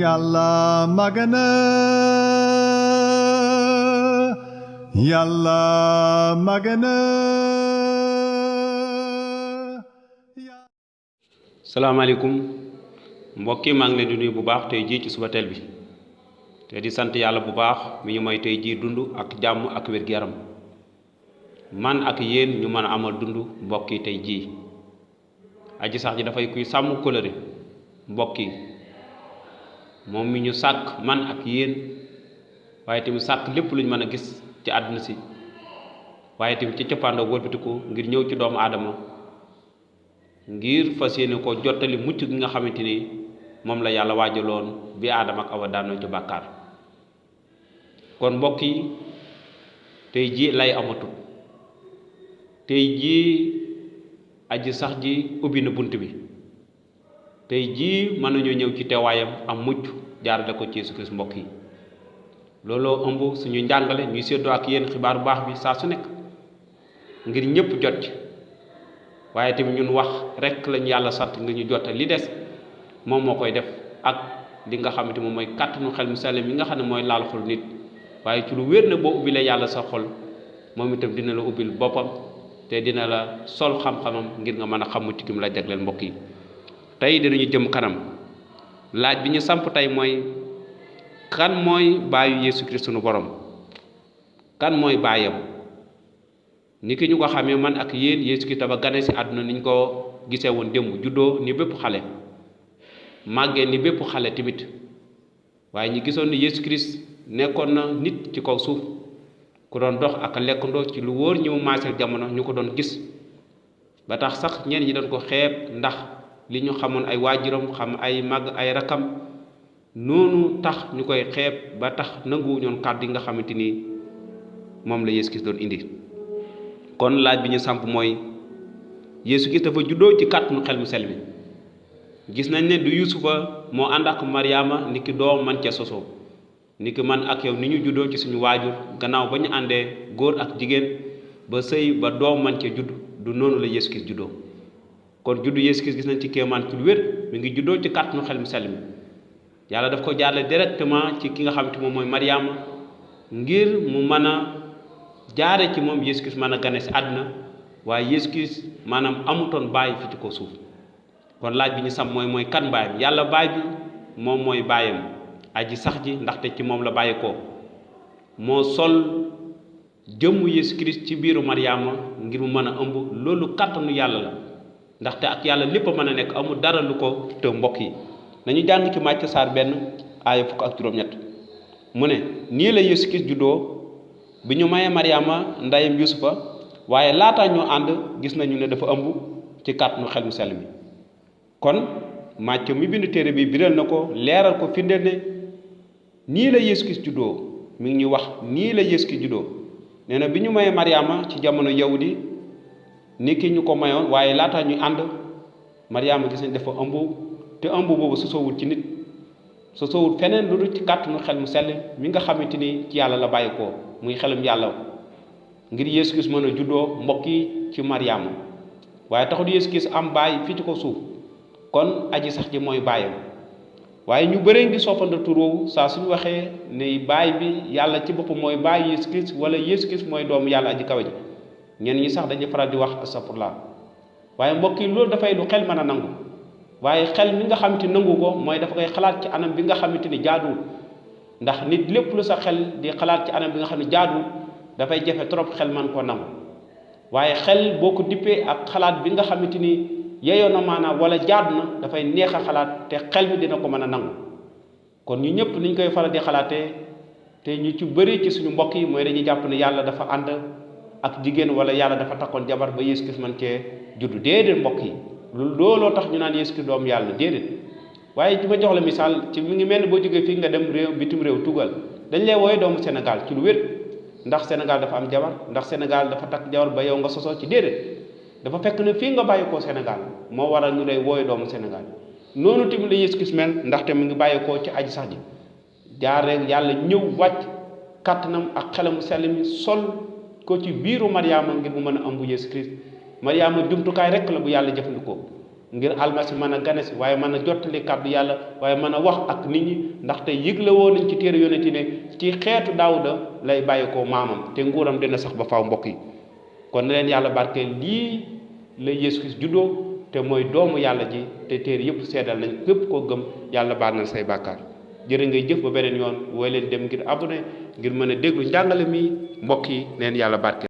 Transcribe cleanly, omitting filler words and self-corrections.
Yàlla magana Yàlla magana salaamaaleykum mbokk yi maa ngi leen di nuyu bu baax tey jii ci suba teel bi te di sant yàlla bu baax mi ñu may tey jii dund ak jàmm ak wér-gu-yaram man ak yéen ñu mën a amal dund mbokk yi tey jii aji sax ji dafay kuy sàmm kóllëre mbokk yi moom mi ñu sàkk man ak yéen waaye tamit sàkk lépp lu ñu mën a gis ci àdduna si waaye tamit ci cëppaandoo wëlbatiku ngir ñëw ci doomu aadama ngir fas yéene ko jottali mucc gi nga xamante ni moom la yàlla waajaloon bi aadama ak awa daanoo ci bàkkaar kon mbokk yi tey jii lay amatul tey jii aji sax ji ubbi na bunt bi tey jii mën nañoo ñëw ci teewaayam am mucc jaarale ko ci Yeesu Kirist mbokk yi looloo ëmb suñu njàngale ñuy séddoo ak yéen xibaar bu baax bi saa su nekk ngir ñëpp jot ci waaye tamit ñun wax rek lañu yàlla sant nga ñu jot li des moom moo koy def ak li nga xamante moom mooy kàttanu xel mu sell mi nga xam ne mooy laal xol nit waaye ci lu wér na boo ubbilee yàlla sa xol moom itam dina la ubbil boppam te dina la sol xam-xamam ngir nga mën a xam mucc gi mu la jagleel mbokk yi tey dinañu jëm kanam laaj bi ñu samp tey mooy kan mooy baayu Yeesu Kirist sunu borom kan mooy baayam ni ki ñu ko xamee man ak yéen Yeesu Kirist dafa gane si àdduna ni ñu ko gisee woon démb juddoo ni bépp xale màggee ni bépp xale tamit waaye ñi gisoon ni Yeesu Kirist nekkoon na nit ci kaw suuf ku doon dox ak lekkandoo ci lu wóor ñi mu maaseel jamono ñu ko doon gis ba tax sax ñenn ñi doon ko xeeb ndax li ñu xamoon ay waajuram xam ay màgg ay rakam noonu tax ñu koy xeeb ba tax nanguwu ñoon kàddu yi nga xamante ni moom la Yeesu Kirist doon indi kon laaj bi ñu samp mooy Yeesu Kirist dafa juddoo ci kàttanu xel mu sell mi gis nañ ne du Yusufa moo ànd ak Mariama ni ki doom man ca sosoo ni ki man ak yow ni ñu juddoo ci suñu waajur gannaaw ba ñu àndee góor ak jigéen ba sëy ba doom man ca judd du noonu la Yeesu Kirist juddoo kon juddu Yeesu Kirist gis nañ ci kéemaan ci lu wér mi ngi juddoo ci kàttanu xel mu sell mi yàlla daf ko jaarale directement ci ki nga xamante moom mooy Mariama ngir mu mën a jaare ci moom Yeesu Kirist mën a gane si àdduna waaye Yeesu Kirist maanaam amutoon baay fi ci ko suuf kon laaj bi ñu sam mooy kan baayam yàlla baay bi moom mooy baayam aji sax ji ndaxte ci moom la bàyyi ko moo sol jëmmu Yeesu Kirist ci biiru Mariama ngir mu mën a ëmb loolu kàttanu yàlla la ndaxte ak yàlla lépp a mën a nekk amul dara lu ko te mbokk yi nañu jàng ci Màcc saar 1 aaya fukk ak juróom-ñett mu ne nii la Yeesu Kirist juddoo bi ñu mayee Mariama ndeyam Yusufa waaye laataa ñoo ànd gis nañu ne dafa ëmb ci kàttanu xel mu sell mi kon Màcc mi bind téere bi biral na ko leeral ko firndeel ne nii la Yeesu Kirist juddoo mi ngi ñuy wax nii la Yeesu Kirist juddoo nee na bi ñu mayee Mariama ci jamono yawudi ni ki ñu ko mayoon waaye laataa ñuy ànd Mariama gis nañ dafa ëmb te ëmb boobu sosoowul ci nit sosoowul feneen lu dul ci kàttanu xel mu sell mi nga xamante ni ci yàlla la bàyyi ko muy xelum yàlla ngir Yeesu Kirist mën a juddoo mbokk yi ci Mariama waaye taxul Yeesu Kirist am baay fii ci ko suuf kon aji sax ji mooy baayam waaye ñu bëree ngi soppanda tur woowu saa suñu waxee ne baay bi yàlla ci boppam mooy baay Yeesu Kirist wala Yeesu Kirist mooy doomu yàlla aji kawe ji ñenn ñi sax dañuy faral di wax astafurlah waaye mbokk yi loolu dafay lu xel mën a nangu waaye xel mi nga xamante ni nangu ko mooy dafa koy xalaat ci anam bi nga xamante ni jaaduwul ndax nit lépp lu sa xel di xalaat ci anam bi nga xam ne jaaduwul dafay jafe trop xel man koo nangu waaye xel boo ko dippee ak xalaat bi nga xamante ni yeyoo na maanaam wala jaadu na dafay neex a xalaat te xel mi dina ko mën a nangu kon ñu ñëpp niñ koy faral di xalaatee te ñu ci bëri ci suñu mbokk yi mooy dañuy jàpp ne yàlla dafa ànd ak jigéen wala yàlla dafa takkoon jabar ba Yeesu Kirist man cee juddu déedéet mbokk yi looloo tax ñu naan Yeesu Kirist doomu yàlla déedéet waaye di ma jox la misaal ci mi ngi mel ni boo jógee fii nga dem réew bitim réew tugal dañ lay wooye doomu Sénégal ci lu wér ndax Sénégal dafa am jabar ndax Sénégal dafa takk jabar ba yow nga sosoo ci déedéet dafa fekk ne fii nga bàyyi koo Sénégal moo waral ñu lay wooye doomu Sénégal noonu tamit la Yeesu Kirist mel ndaxte mu ngi bàyyi koo ci aji sax ji jaar rek yàlla ñëw wàcc kàttanam ak xelam sell mi sol ko ci biiru Mariama ngir mu mën a ëmb Yeesu Kirist Mariama jumtukaay rek la bu yàlla jëfandikoo ngir almasi mën a gane si waaye mën a jottali kàddu yàlla waaye mën a wax ak nit ñi ndaxte yëgle woon nañ ci téere yonent ne ci xeetu Daawuda lay bàyyi ko maamam te nguuram dina sax ba faaw mbokk yi kon na leen yàlla barkeel lii la Yeesu Kirist juddoo te mooy doomu yàlla ji te téere yëpp seedal nañ képp koo gëm yàlla baal na say bàkkaar jërë ngay jëf ba beneen yoon wooy leen dem ngir abonné ngir mën a déglu njàngale mi mbokk yi neen yàlla barkeel